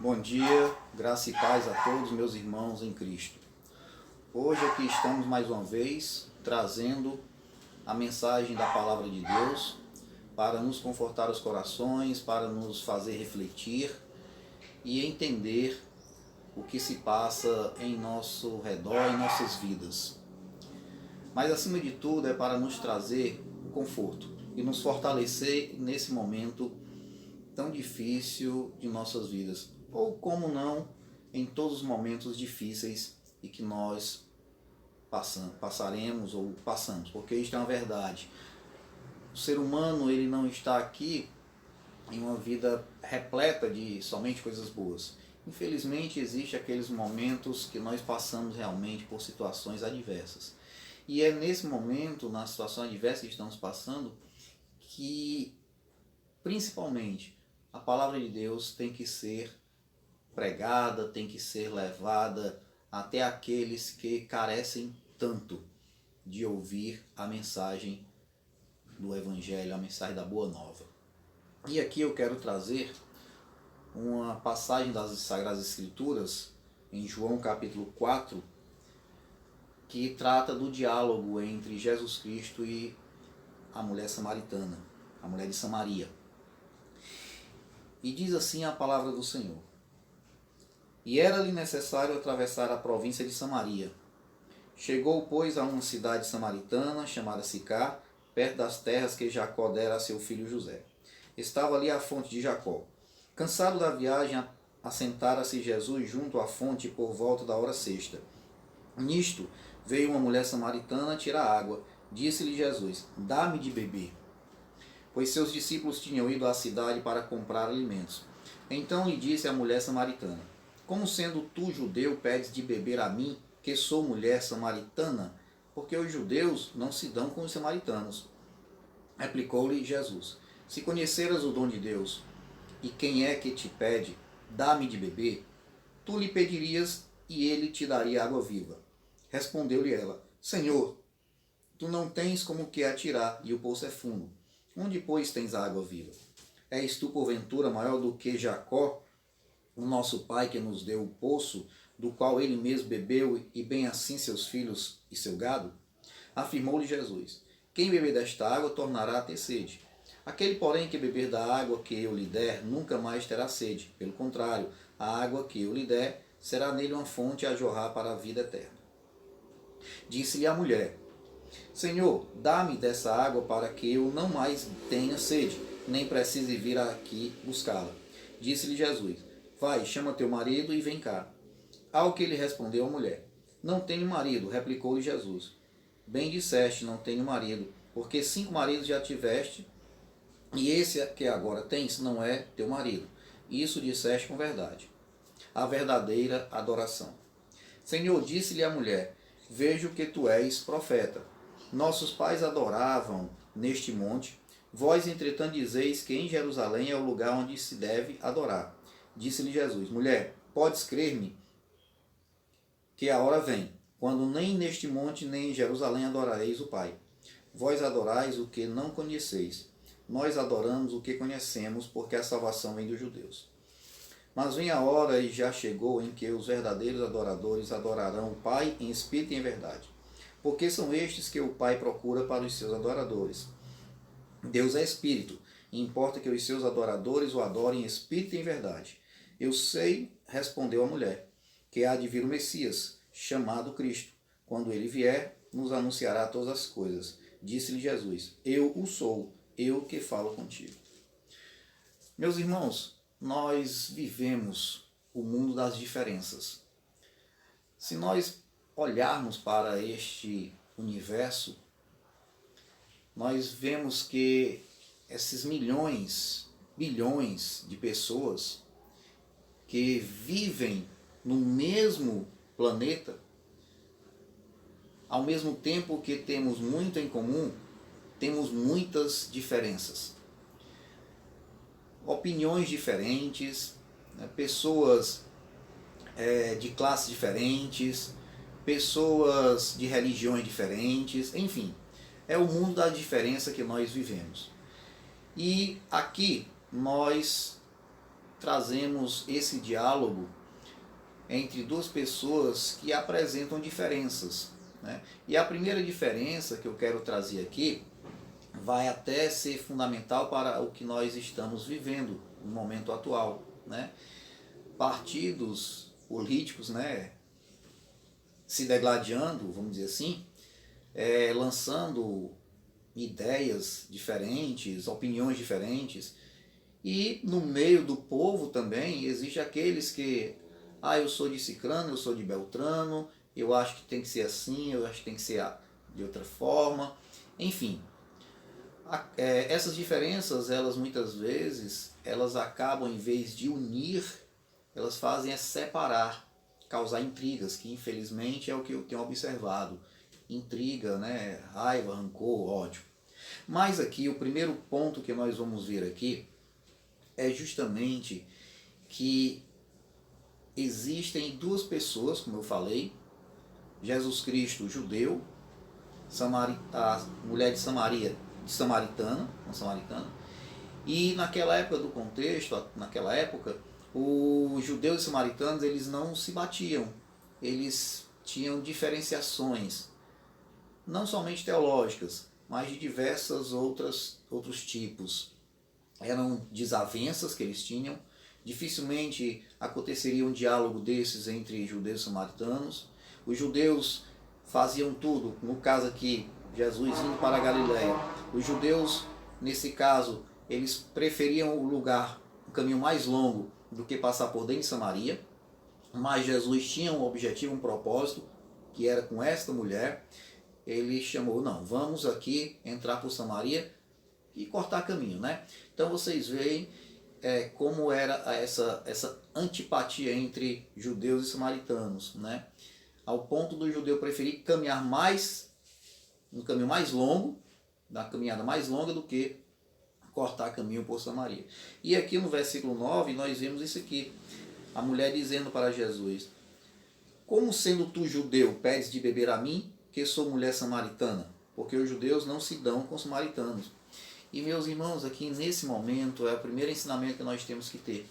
Bom dia, graça e paz a todos meus irmãos em Cristo. Hoje aqui estamos mais uma vez trazendo a mensagem da Palavra de Deus para nos confortar os corações, para nos fazer refletir e entender o que se passa em nosso redor, em nossas vidas. Mas acima de tudo é para nos trazer o conforto e nos fortalecer nesse momento tão difícil de nossas vidas. Ou como não, em todos os momentos difíceis e que nós passaremos ou passamos, porque isto é uma verdade. O ser humano ele não está aqui em uma vida repleta de somente coisas boas. Infelizmente, existem aqueles momentos que nós passamos realmente por situações adversas. E é nesse momento, na situação adversa que estamos passando, que principalmente a palavra de Deus tem que ser pregada, tem que ser levada até aqueles que carecem tanto de ouvir a mensagem do Evangelho, a mensagem da Boa Nova. E aqui eu quero trazer uma passagem das Sagradas Escrituras, em João capítulo 4, que trata do diálogo entre Jesus Cristo e a mulher samaritana, a mulher de Samaria. E diz assim a palavra do Senhor: E era-lhe necessário atravessar a província de Samaria. Chegou, pois, a uma cidade samaritana, chamada Sicar, perto das terras que Jacó dera a seu filho José. Estava ali a fonte de Jacó. Cansado da viagem, assentara-se Jesus junto à fonte por volta da hora sexta. Nisto, veio uma mulher samaritana tirar água. Disse-lhe Jesus: Dá-me de beber. Pois seus discípulos tinham ido à cidade para comprar alimentos. Então lhe disse a mulher samaritana: Como sendo tu judeu, pedes de beber a mim, que sou mulher samaritana? Porque os judeus não se dão com os samaritanos. Replicou-lhe Jesus: Se conheceras o dom de Deus, e quem é que te pede, dá-me de beber, tu lhe pedirias, e ele te daria água viva. Respondeu-lhe ela: Senhor, tu não tens como que atirar, e o poço é fundo. Onde, pois, tens água viva? És tu, porventura, maior do que Jacó, o nosso pai, que nos deu o poço, do qual ele mesmo bebeu, e bem assim seus filhos e seu gado? Afirmou-lhe Jesus: Quem beber desta água tornará a ter sede. Aquele, porém, que beber da água que eu lhe der, nunca mais terá sede. Pelo contrário, a água que eu lhe der será nele uma fonte a jorrar para a vida eterna. Disse-lhe a mulher: Senhor, dá-me dessa água para que eu não mais tenha sede, nem precise vir aqui buscá-la. Disse-lhe Jesus: Vai, chama teu marido e vem cá. Ao que lhe respondeu a mulher: Não tenho marido. Replicou-lhe Jesus: Bem disseste, não tenho marido, porque 5 maridos já tiveste, e esse que agora tens não é teu marido. Isso disseste com verdade. A verdadeira adoração. Senhor, disse-lhe a mulher: Vejo que tu és profeta. Nossos pais adoravam neste monte, vós, entretanto, dizeis que em Jerusalém é o lugar onde se deve adorar. Disse-lhe Jesus: Mulher, podes crer-me que a hora vem, quando nem neste monte nem em Jerusalém adorareis o Pai. Vós adorais o que não conheceis. Nós adoramos o que conhecemos, porque a salvação vem dos judeus. Mas vem a hora, e já chegou, em que os verdadeiros adoradores adorarão o Pai em espírito e em verdade. Porque são estes que o Pai procura para os seus adoradores. Deus é espírito, e importa que os seus adoradores o adorem em espírito e em verdade. Eu sei, respondeu a mulher, que há de vir o Messias, chamado Cristo. Quando ele vier, nos anunciará todas as coisas. Disse-lhe Jesus: Eu o sou, eu que falo contigo. Meus irmãos, nós vivemos o mundo das diferenças. Se nós olharmos para este universo, nós vemos que esses milhões, bilhões de pessoas que vivem no mesmo planeta, ao mesmo tempo que temos muito em comum, temos muitas diferenças. Opiniões diferentes, pessoas de classes diferentes, pessoas de religiões diferentes, enfim, é o mundo da diferença que nós vivemos. E aqui nós trazemos esse diálogo entre duas pessoas que apresentam diferenças, né? E a primeira diferença que eu quero trazer aqui vai até ser fundamental para o que nós estamos vivendo no momento atual, né? Partidos políticos, né, se degladiando, vamos dizer assim, lançando ideias diferentes, opiniões diferentes, e no meio do povo também existe aqueles que, eu sou de Cicrano, eu sou de Beltrano, eu acho que tem que ser assim, eu acho que tem que ser de outra forma, enfim. Essas diferenças, elas muitas vezes, elas acabam, em vez de unir, elas fazem separar, causar intrigas, que infelizmente é o que eu tenho observado. Intriga, né? Raiva, rancor, ódio. Mas aqui, o primeiro ponto que nós vamos ver aqui é justamente que existem duas pessoas, como eu falei, Jesus Cristo, judeu, a mulher de Samaria, uma samaritana, e naquela época do contexto, naquela época, os judeus e samaritanos, eles não se batiam, eles tinham diferenciações, não somente teológicas, mas de diversas outros tipos. Eram desavenças que eles tinham, dificilmente aconteceria um diálogo desses entre judeus e samaritanos. Os judeus faziam tudo, no caso aqui, Jesus indo para a Galileia. Os judeus, nesse caso, eles preferiam o caminho mais longo do que passar por dentro de Samaria, mas Jesus tinha um objetivo, um propósito, que era com esta mulher. Ele chamou, não, vamos aqui entrar por Samaria e cortar caminho, né? Então vocês veem como era essa antipatia entre judeus e samaritanos, né? Ao ponto do judeu preferir caminhar um caminho mais longo, da caminhada mais longa, do que cortar caminho por Samaria. E aqui no versículo 9 nós vemos isso aqui, a mulher dizendo para Jesus, como sendo tu judeu pedes de beber a mim, que sou mulher samaritana? Porque os judeus não se dão com os samaritanos. E meus irmãos, aqui nesse momento é o primeiro ensinamento que nós temos que ter.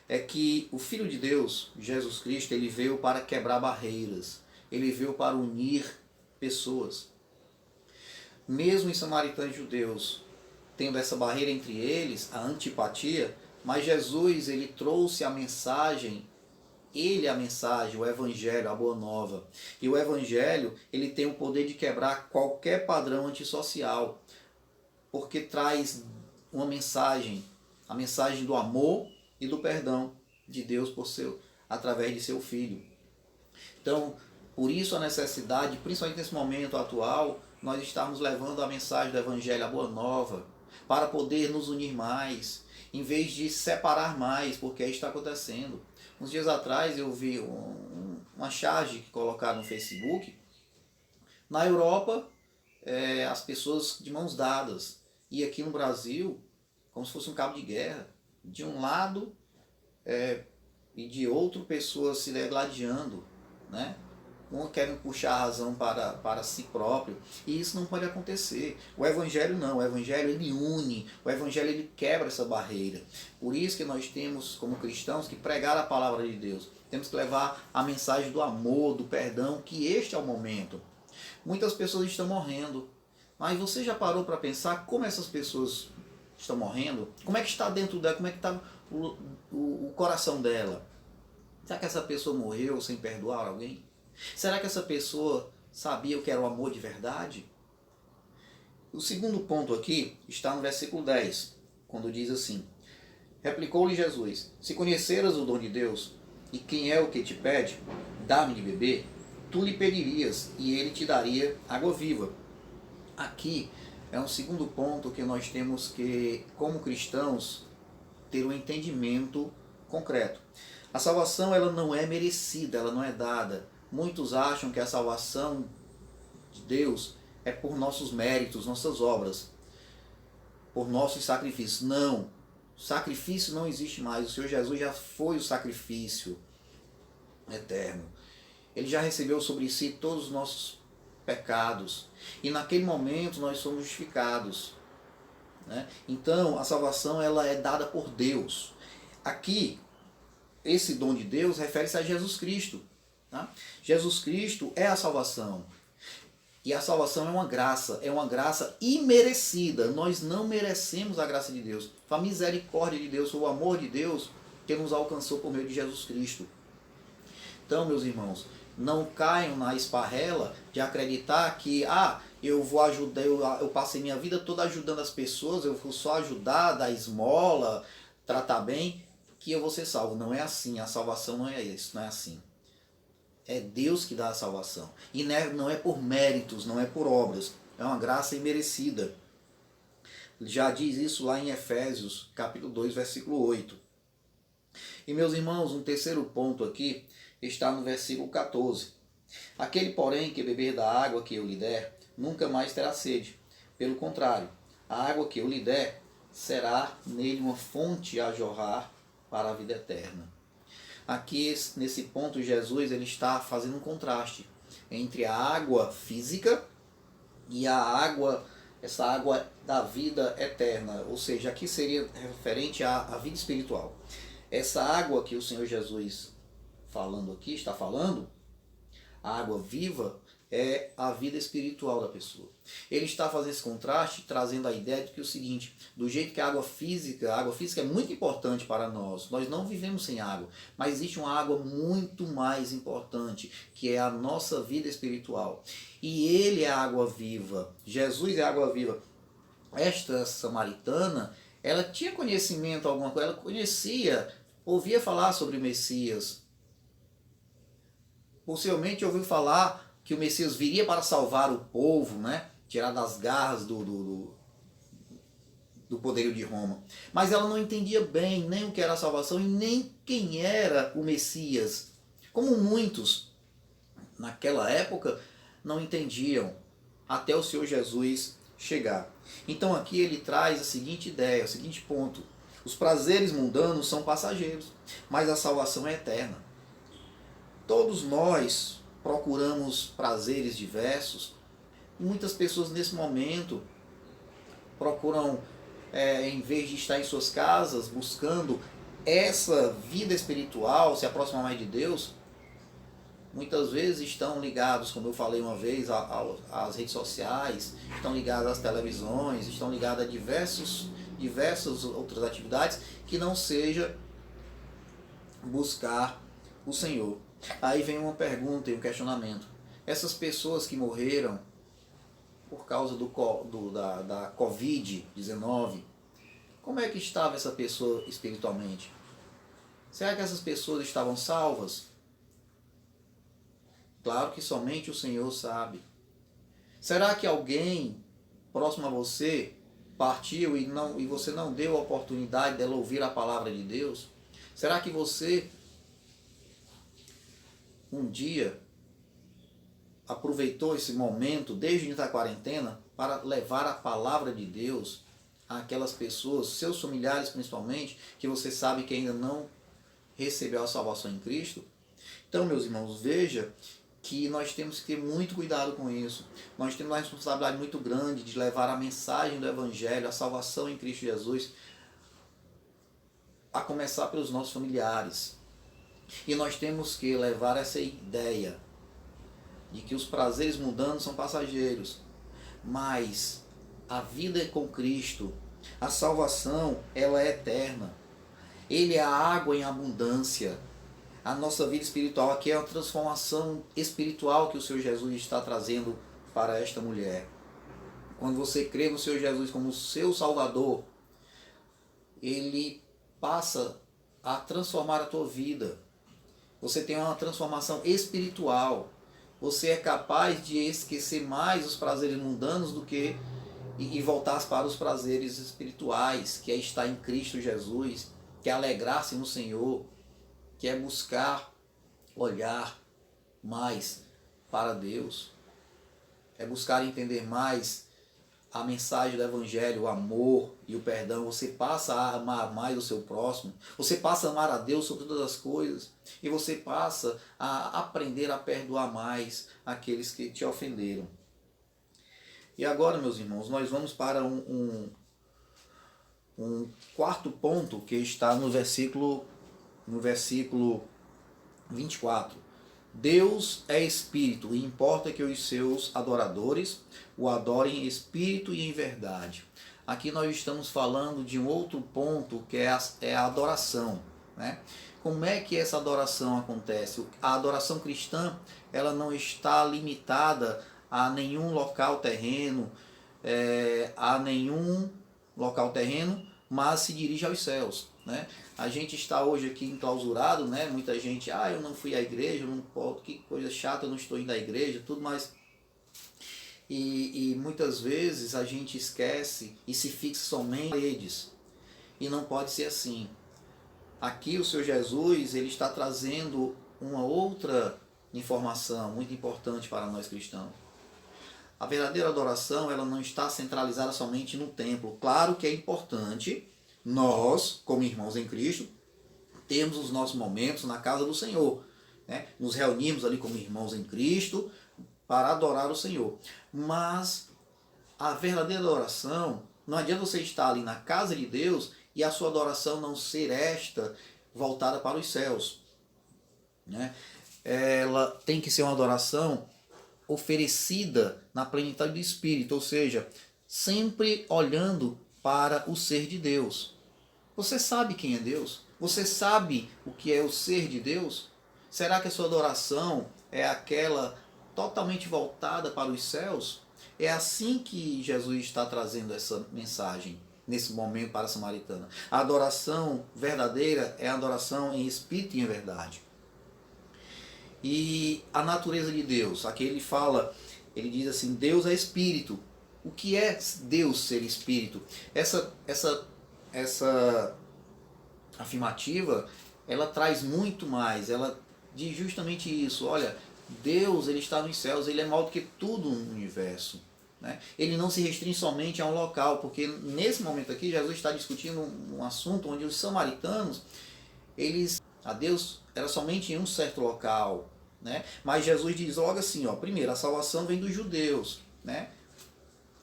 É que o Filho de Deus, Jesus Cristo, ele veio para quebrar barreiras. Ele veio para unir pessoas. Mesmo os samaritanos e judeus tendo essa barreira entre eles, a antipatia, mas Jesus, ele trouxe a mensagem, o Evangelho, a Boa Nova. E o Evangelho, ele tem o poder de quebrar qualquer padrão antissocial, porque traz uma mensagem, a mensagem do amor e do perdão de Deus através de seu Filho. Então, por isso a necessidade, principalmente nesse momento atual, nós estarmos levando a mensagem do Evangelho, a Boa Nova, para poder nos unir mais, em vez de separar mais, porque isso está acontecendo. Uns dias atrás eu vi uma charge que colocaram no Facebook. Na Europa, as pessoas de mãos dadas. E aqui no Brasil, como se fosse um cabo de guerra. De um lado e de outro, pessoas se degladiando, né? Um querem puxar a razão para si próprio. E isso não pode acontecer. O Evangelho não. O Evangelho, ele une. O Evangelho, ele quebra essa barreira. Por isso que nós temos, como cristãos, que pregar a palavra de Deus. Temos que levar a mensagem do amor, do perdão, que este é o momento. Muitas pessoas estão morrendo. Mas você já parou para pensar como essas pessoas estão morrendo? Como é que está dentro dela? Como é que está o coração dela? Será que essa pessoa morreu sem perdoar alguém? Será que essa pessoa sabia o que era o amor de verdade? O segundo ponto aqui está no versículo 10, quando diz assim, replicou-lhe Jesus, se conheceras o dom de Deus, e quem é o que te pede, dá-me de beber, tu lhe pedirias, e ele te daria água viva. Aqui é um segundo ponto que nós temos que, como cristãos, ter um entendimento concreto. A salvação, ela não é merecida, ela não é dada. Muitos acham que a salvação de Deus é por nossos méritos, nossas obras, por nossos sacrifícios. Não, sacrifício não existe mais. O Senhor Jesus já foi o sacrifício eterno. Ele já recebeu sobre si todos os nossos pecados. E naquele momento nós somos justificados, né? Então a salvação, ela é dada por Deus. aqui, esse dom de Deus refere-se a Jesus Cristo. Tá? Jesus Cristo é a salvação. E a salvação é uma graça imerecida. Nós não merecemos a graça de Deus. Foi a misericórdia de Deus, foi o amor de Deus que nos alcançou por meio de Jesus Cristo. Então, meus irmãos, não caiam na esparrela de acreditar que eu vou ajudar, eu passei minha vida toda ajudando as pessoas, eu vou só ajudar, dar esmola, tratar bem, que eu vou ser salvo. Não é assim, a salvação não é isso, não é assim. É Deus que dá a salvação. E não é por méritos, não é por obras. É uma graça imerecida. Já diz isso lá em Efésios, capítulo 2, versículo 8. E, meus irmãos, um terceiro ponto aqui está no versículo 14. Aquele, porém, que beber da água que eu lhe der, nunca mais terá sede. Pelo contrário, a água que eu lhe der será nele uma fonte a jorrar para a vida eterna. Aqui, nesse ponto, Jesus ele está fazendo um contraste entre a água física e essa água da vida eterna. Ou seja, aqui seria referente à vida espiritual. Essa água que o Senhor Jesus está falando, a água viva, é a vida espiritual da pessoa. Ele está fazendo esse contraste, trazendo a ideia de que o seguinte, do jeito que a água física é muito importante para nós não vivemos sem água, mas existe uma água muito mais importante, que é a nossa vida espiritual. E ele é a água viva, Jesus é a água viva. Esta samaritana, ela tinha conhecimento alguma coisa, ela conhecia, ouvia falar sobre o Messias. Possivelmente ouviu falar que o Messias viria para salvar o povo, né? Tirar das garras do poderio de Roma. Mas ela não entendia bem nem o que era a salvação e nem quem era o Messias. Como muitos naquela época não entendiam, até o Senhor Jesus chegar. Então aqui ele traz a seguinte ideia, o seguinte ponto. Os prazeres mundanos são passageiros, mas a salvação é eterna. Todos nós procuramos prazeres diversos. Muitas pessoas nesse momento procuram, em vez de estar em suas casas buscando essa vida espiritual, se aproximar mais de Deus, muitas vezes estão ligados, como eu falei uma vez, às redes sociais, estão ligados às televisões, estão ligados a diversas outras atividades que não seja buscar o Senhor. Aí vem uma pergunta e um questionamento. Essas pessoas que morreram por causa da Covid-19, como é que estava essa pessoa espiritualmente? Será que essas pessoas estavam salvas? Claro que somente o Senhor sabe. Será que alguém próximo a você partiu e você não deu a oportunidade dela ouvir a palavra de Deus? Será que você um dia aproveitou esse momento, desde o início da quarentena, para levar a palavra de Deus àquelas pessoas, seus familiares principalmente, que você sabe que ainda não recebeu a salvação em Cristo? Então, meus irmãos, veja que nós temos que ter muito cuidado com isso. Nós temos uma responsabilidade muito grande de levar a mensagem do Evangelho, a salvação em Cristo Jesus, a começar pelos nossos familiares. E nós temos que levar essa ideia de que os prazeres mundanos são passageiros, mas a vida é com Cristo, a salvação, ela é eterna. Ele é a água em abundância. A nossa vida espiritual aqui é uma transformação espiritual que o Senhor Jesus está trazendo para esta mulher. Quando você crê no Senhor Jesus como seu Salvador, Ele passa a transformar a tua vida. Você tem uma transformação espiritual. Você é capaz de esquecer mais os prazeres mundanos do que e voltar para os prazeres espirituais, que é estar em Cristo Jesus, que é alegrar-se no Senhor, que é buscar olhar mais para Deus, é buscar entender mais a mensagem do Evangelho, o amor e o perdão. Você passa a amar mais o seu próximo, você passa a amar a Deus sobre todas as coisas, e você passa a aprender a perdoar mais aqueles que te ofenderam. E agora, meus irmãos, nós vamos para um quarto ponto que está no versículo 24. Deus é espírito e importa que os seus adoradores o adorem em espírito e em verdade. Aqui nós estamos falando de um outro ponto que é a adoração, né? Como é que essa adoração acontece? A adoração cristã, ela não está limitada a nenhum local terreno, mas se dirige aos céus, né? A gente está hoje aqui enclausurado, né? Muita gente, eu não fui à igreja, eu não posso, que coisa chata, eu não estou indo à igreja, tudo mais. E muitas vezes a gente esquece e se fixa somente em paredes. E não pode ser assim. Aqui o Senhor Jesus, ele está trazendo uma outra informação muito importante para nós cristãos. A verdadeira adoração, ela não está centralizada somente no templo. Claro que é importante nós, como irmãos em Cristo, temos os nossos momentos na casa do Senhor, né? Nos reunimos ali como irmãos em Cristo para adorar o Senhor. Mas a verdadeira adoração, não adianta você estar ali na casa de Deus e a sua adoração não ser esta voltada para os céus, né? Ela tem que ser uma adoração oferecida na plenitude do Espírito, ou seja, sempre olhando para o ser de Deus. Você sabe quem é Deus? Você sabe o que é o ser de Deus? Será que a sua adoração é aquela totalmente voltada para os céus? É assim que Jesus está trazendo essa mensagem nesse momento para a samaritana. A adoração verdadeira é a adoração em espírito e em verdade. E a natureza de Deus, aqui ele diz assim, Deus é espírito. O que é Deus ser espírito? Essa afirmativa, ela traz muito mais, ela diz justamente isso, olha, Deus, ele está nos céus, ele é maior do que tudo no universo, né? Ele não se restringe somente a um local, porque nesse momento aqui Jesus está discutindo um assunto onde os samaritanos, a Deus era somente em um certo local, né? Mas Jesus diz logo assim, primeiro, a salvação vem dos judeus, né?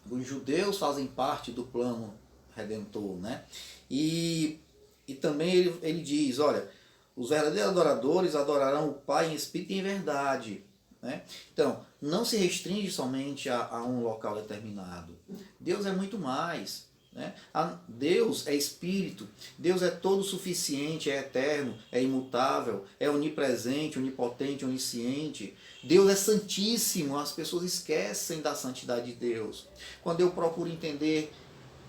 Os judeus fazem parte do plano redentor, né? E também ele diz, olha, os verdadeiros adoradores adorarão o Pai em espírito e em verdade, né? Então, não se restringe somente a um local determinado. Deus é muito mais, né? Deus é espírito, Deus é todo suficiente, é eterno, é imutável, é onipresente, onipotente, onisciente. Deus é santíssimo, as pessoas esquecem da santidade de Deus. Quando eu procuro entender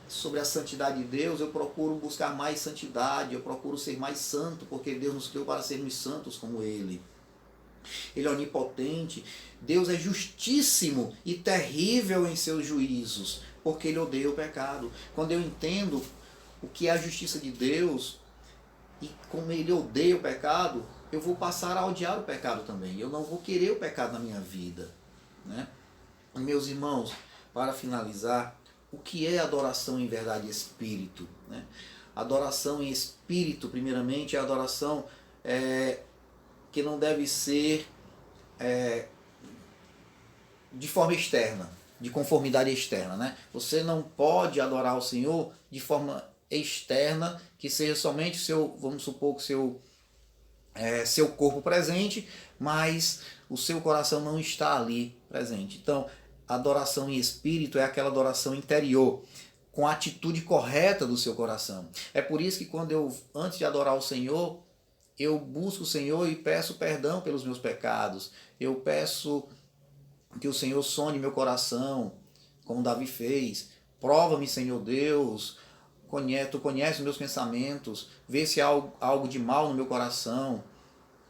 sobre a santidade de Deus, eu procuro buscar mais santidade, eu procuro ser mais santo, porque Deus nos criou para sermos santos como Ele. Ele é onipotente, Deus é justíssimo e terrível em seus juízos, porque Ele odeia o pecado. Quando eu entendo o que é a justiça de Deus e como Ele odeia o pecado, eu vou passar a odiar o pecado também. Eu não vou querer o pecado na minha vida, né? Meus irmãos, para finalizar, o que é adoração em verdade e espírito, né? Adoração em espírito, primeiramente, é a adoração que não deve ser de forma externa, de conformidade externa, né? Você não pode adorar o Senhor de forma externa, que seja somente vamos supor que seu corpo presente, mas o seu coração não está ali presente. Então, adoração em espírito é aquela adoração interior, com a atitude correta do seu coração. É por isso que antes de adorar o Senhor, eu busco o Senhor e peço perdão pelos meus pecados. Eu peço que o Senhor sonde meu coração, como Davi fez. Prova-me, Senhor Deus, tu conheces meus pensamentos, vê se há algo de mal no meu coração,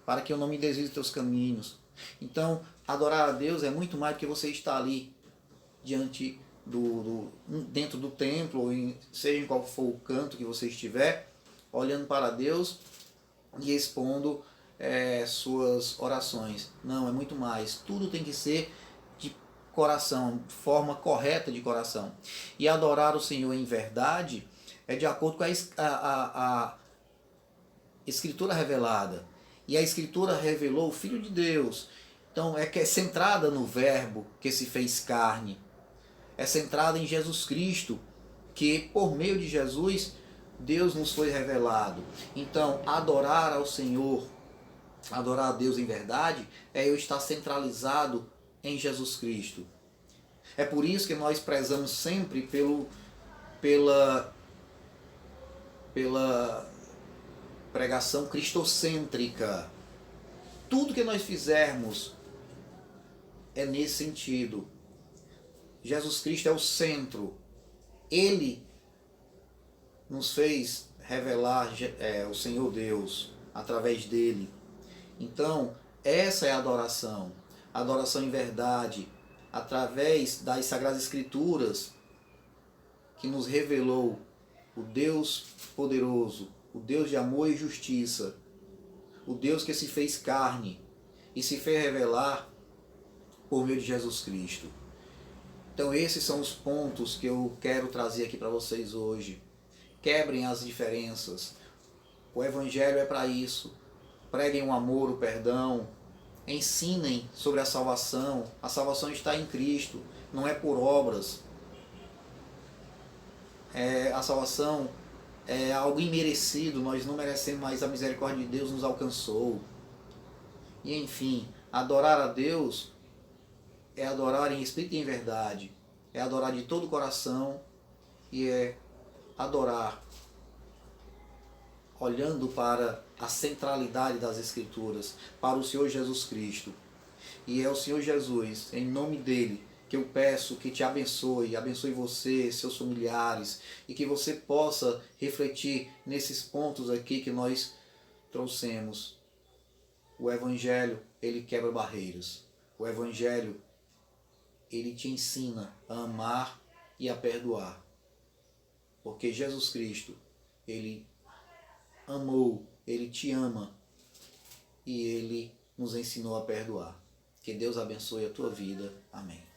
para que eu não me desvie dos teus caminhos. Então, adorar a Deus é muito mais do que você estar ali dentro do templo, seja em qual for o canto que você estiver, olhando para Deus e expondo suas orações. Não, é muito mais. Tudo tem que ser de coração, forma correta de coração. E adorar o Senhor em verdade é de acordo com a Escritura revelada. E a Escritura revelou o Filho de Deus. Então é centrada no Verbo que se fez carne. É centrada em Jesus Cristo, que por meio de Jesus Deus nos foi revelado. Então, adorar ao Senhor, adorar a Deus em verdade, é eu estar centralizado em Jesus Cristo. É por isso que nós prezamos sempre pela pregação cristocêntrica. Tudo que nós fizermos é nesse sentido. Jesus Cristo é o centro. Ele nos fez revelar o Senhor Deus através dele. Então, essa é a adoração. Adoração em verdade, através das Sagradas Escrituras, que nos revelou o Deus poderoso, o Deus de amor e justiça, o Deus que se fez carne e se fez revelar por meio de Jesus Cristo. Então esses são os pontos que eu quero trazer aqui para vocês hoje. Quebrem as diferenças. O Evangelho é para isso. Preguem o amor, o perdão. Ensinem sobre a salvação. A salvação está em Cristo, não é por obras. A salvação é algo imerecido, nós não merecemos, mas a misericórdia de Deus nos alcançou. E enfim, adorar a Deus é adorar em espírito e em verdade, é adorar de todo o coração e é adorar olhando para a centralidade das Escrituras, para o Senhor Jesus Cristo. E é o Senhor Jesus, em nome dele, que eu peço que te abençoe, abençoe você, seus familiares, e que você possa refletir nesses pontos aqui que nós trouxemos. O Evangelho, ele quebra barreiras. O Evangelho, ele te ensina a amar e a perdoar. Porque Jesus Cristo, ele amou, ele te ama e ele nos ensinou a perdoar. Que Deus abençoe a tua vida. Amém.